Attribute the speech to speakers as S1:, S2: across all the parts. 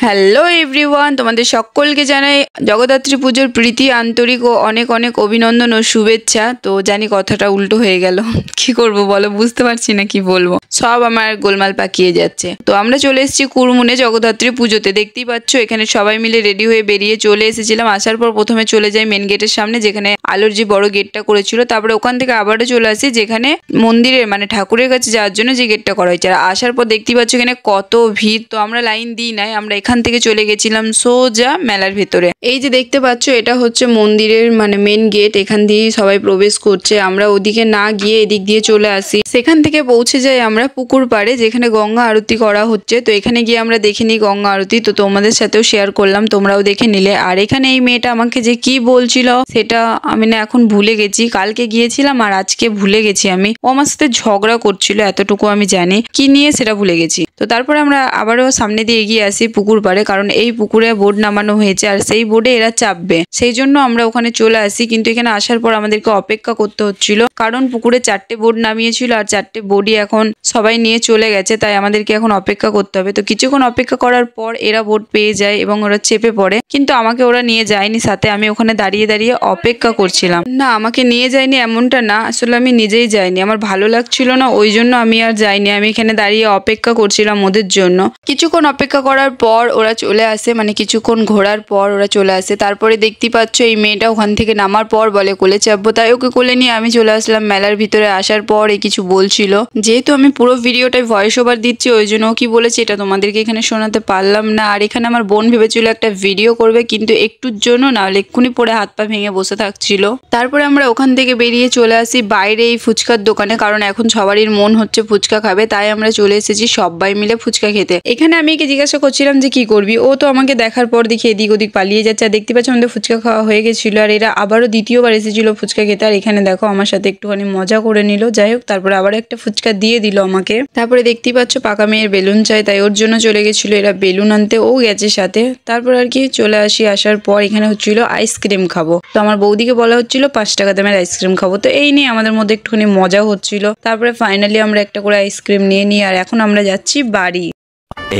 S1: Hello everyone, তোমাদের সকলকে জানাই জগদ্ধাত্রী পুজোর প্রীতি, আন্তরিক ও অনেক অনেক অভিনন্দন ও শুভেচ্ছা। তো জানি কথাটা উল্টো হয়ে গেল, কি করব বলো, বুঝতে পারছি না কি বলবো, সব আমার গোলমাল পাকিয়ে যাচ্ছে। তো আমরা চলে এসেছি কুরমুনে জগদ্ধাত্রী পুজোতে। দেখতেই পাচ্ছ এখানে সবাই মিলে রেডি হয়ে বেরিয়ে চলে এসেছিলাম। আসার পর প্রথমে চলে যাই মেন গেটের সামনে, যেখানে আলোর যে বড় গেটটা করেছিল। তারপরে ওখান থেকে আবারও চলে আসি যেখানে মন্দিরের মানে ঠাকুরের কাছে যাওয়ার জন্য যে গেটটা করা হয়েছে। আর আসার পর দেখতেই পাচ্ছ এখানে কত ভিড়। তো আমরা লাইন দিই নাই, আমরা এখান থেকে চলে গেছিলাম সোজা মেলার ভেতরে। এই যে দেখতে পাচ্ছ এটা হচ্ছে মন্দিরের মানে মেন গেট, এখান দিয়েই সবাই প্রবেশ করছে। আমরা ওদিকে না গিয়ে এদিক দিয়ে চলে আসি। সেখান থেকে পৌঁছে যাই আমরা পুকুর পাড়ে, যেখানে গঙ্গা আরতি করা হচ্ছে। তো এখানে গিয়ে আমরা দেখে নিই গঙ্গা আরতি। তো তোমাদের সাথেও শেয়ার করলাম, তোমরাও দেখে নিলে। আর এখানে এই মেয়েটা আমাকে যে কি বলছিল সেটা আমি না এখন ভুলে গেছি। কালকে গিয়েছিলাম আর আজকে ভুলে গেছি আমি। ও আমার সাথে ঝগড়া করছিল, এতটুকু আমি জানি, কি নিয়ে সেটা ভুলে গেছি। তো তারপরে আমরা আবারও সামনে দিয়ে এগিয়ে আসি পুকুর পাড়ে, কারণ এই পুকুরে বোর্ড নামানো হয়েছে আর সেই বোর্ডে এরা চাপবে, সেই জন্য আমরা ওখানে চলে আসি। কিন্তু এখানে আসার পর আমাদেরকে অপেক্ষা করতে হচ্ছিল, কারণ পুকুরে 4টে বোর্ড নামিয়েছিল আর 4টে বোর্ডই এখন সবাই নিয়ে চলে গেছে, তাই আমাদেরকে এখন অপেক্ষা করতে হবে। তো কিছুক্ষণ অপেক্ষা করার পর এরা বোর্ড পেয়ে যায় এবং ওরা চেপে পড়ে, কিন্তু আমাকে ওরা নিয়ে যায়নি সাথে। আমি ওখানে দাঁড়িয়ে দাঁড়িয়ে অপেক্ষা করছিলাম। না, আমাকে নিয়ে যায়নি এমনটা না, আসলে আমি নিজেই যাইনি, আমার ভালো লাগছিল না, ওই জন্য আমি আর যাইনি। আমি এখানে দাঁড়িয়ে অপেক্ষা করছিলাম ওদের জন্য। কিছুক্ষণ অপেক্ষা করার পর ওরা চলে আসে, মানে কিছুক্ষণ ঘোরার পর ওরা চলে আসে। তারপরে দেখতে পাচ্ছ এই মেয়েটা ওখান থেকে নামার পর বলে কোলে চাপবো, তাই ওকে কোলে নিয়ে আমি চলে আসলাম মেলার ভিতরে। আসার পর এই কিছু বলছিল, যেহেতু আমি পুরো ভিডিওটাই ভয়েস ওভার দিচ্ছি ওই জন্য কি বলেছে এটা তোমাদেরকে এখানে শোনাতে পারলাম না। আর এখানে আমার বোন ভেবেছিল একটা ভিডিও করবে, কিন্তু একটুর জন্য না হলে এক্ষুনি পরে হাত পা ভেঙে বসে থাকছিল। তারপরে আমরা ওখান থেকে বেরিয়ে চলে আসি বাইরে এই ফুচকার দোকানে, কারণ এখন সবারই মন হচ্ছে ফুচকা খাবে, তাই আমরা চলে এসেছি সবাই মিলে ফুচকা খেতে। এখানে আমি একে জিজ্ঞাসা করছিলাম যে কি করবি, ও তো আমাকে দেখার পর দেখি এদিক ওদিক পালিয়ে যাচ্ছে। আর দেখতে পাচ্ছ আমাদের ফুচকা খাওয়া হয়ে গেছিল, আর এরা আবারও দ্বিতীয়বার এসেছিল ফুচকা খেতে। আর এখানে দেখো আমার সাথে একটুখানি মজা করে নিল, যাই হোক। তারপরে আবার একটা ফুচকা দিয়ে দিল আমাকে। তারপরে দেখতেই পাচ্ছ পাকা মেয়ের বেলুন চাই, তাই ওর জন্য চলে গেছিল এরা বেলুন আনতে, ও গেছে সাথে। তারপর আর কি চলে আসি। আসার পর এখানে হচ্ছিল আইসক্রিম খাবো, তো আমার বৌদিকে বলা হচ্ছিল 5 টাকা দামের আইসক্রিম খাবো। তো এই নিয়ে আমাদের মধ্যে একটুখানি মজা হচ্ছিল। তারপরে ফাইনালি আমরা একটা করে আইসক্রিম নিয়ে নিই, আর এখন আমরা যাচ্ছি বাড়ি।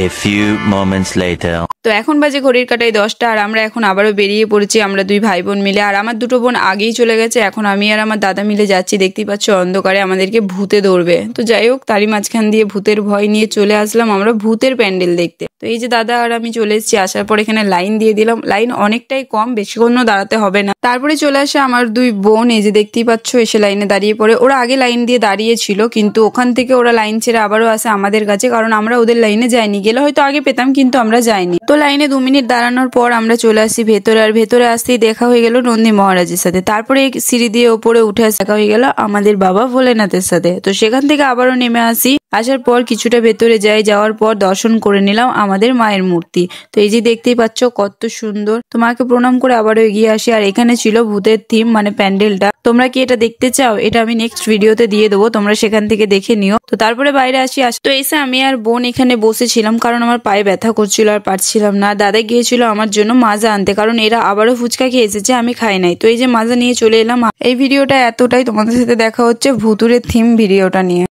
S2: A few moments later.
S1: তো এখন বাজে ঘড়ির কাটায় 10টা, আর আমরা এখন আবারও বেরিয়ে পড়েছি আমরা দুই ভাই বোন মিলে। আর আমার দুটো বোন আগেই চলে গেছে, এখন আমি আর আমার দাদা মিলে যাচ্ছি। দেখতেই পাচ্ছ অন্ধকারে আমাদেরকে ভূতে ধরবে। তো যাই হোক, তারই মাঝখান দিয়ে ভূতের ভয় নিয়ে চলে আসলাম আমরা ভূতের প্যান্ডেল দেখতে। তো এই যে দাদা আর আমি চলে এসেছি। আসার পর এখানে লাইন দিয়ে দিলাম, লাইন অনেকটাই কম, বেশিক্ষণও দাঁড়াতে হবে না। তারপরে চলে আসে আমার দুই বোন, এই যে দেখতেই পাচ্ছ এসে লাইনে দাঁড়িয়ে পড়ে। ওরা আগে লাইন দিয়ে দাঁড়িয়ে ছিল, কিন্তু ওখান থেকে ওরা লাইন ছেড়ে আবারও আসে আমাদের কাছে, কারণ আমরা ওদের লাইনে যাইনি। গেলে হয়তো আগে পেতাম, কিন্তু আমরা যাইনি। তো লাইনে 2 মিনিট দাঁড়ানোর পর আমরা চলে আসি ভেতরে। আর ভেতরে আসতেই দেখা হয়ে গেল নন্দী মহারাজের সাথে। তারপরে সিঁড়ি দিয়ে ওপরে উঠে দেখা হয়ে গেল আমাদের বাবা ভোলেনাথের সাথে। তো সেখান থেকে আবারও নেমে আসি। আসার পর কিছুটা ভেতরে যাওয়ার পর দর্শন করে নিলাম আমাদের মায়ের মূর্তি। তো এই যে দেখতেই পাচ্ছ কত সুন্দর। তো মাকে প্রণাম করে আবারও এগিয়ে আসি। আর এখানে ছিল ভূতের থিম মানে প্যান্ডেলটা। তোমরা কি এটা দেখতে চাও? এটা আমি নেক্সট ভিডিওতে দিয়ে দেবো, তোমরা সেখান থেকে দেখে নিও। তো তারপরে বাইরে আসি। তো এসে আমি আর বোন এখানে বসেছিলাম, কারণ আমার পায়ে ব্যথা করছিল আর পারছিলাম না। দাদা গিয়েছিল আমার জন্য মাজা আনতে, কারণ এরা আবারও ফুচকা খেয়ে এসেছে, আমি খাই নাই। তো এই যে মাজা নিয়ে চলে এলাম। এই ভিডিওটা এতটাই, তোমাদের সাথে দেখা হচ্ছে ভুতুরের থিম ভিডিওটা নিয়ে।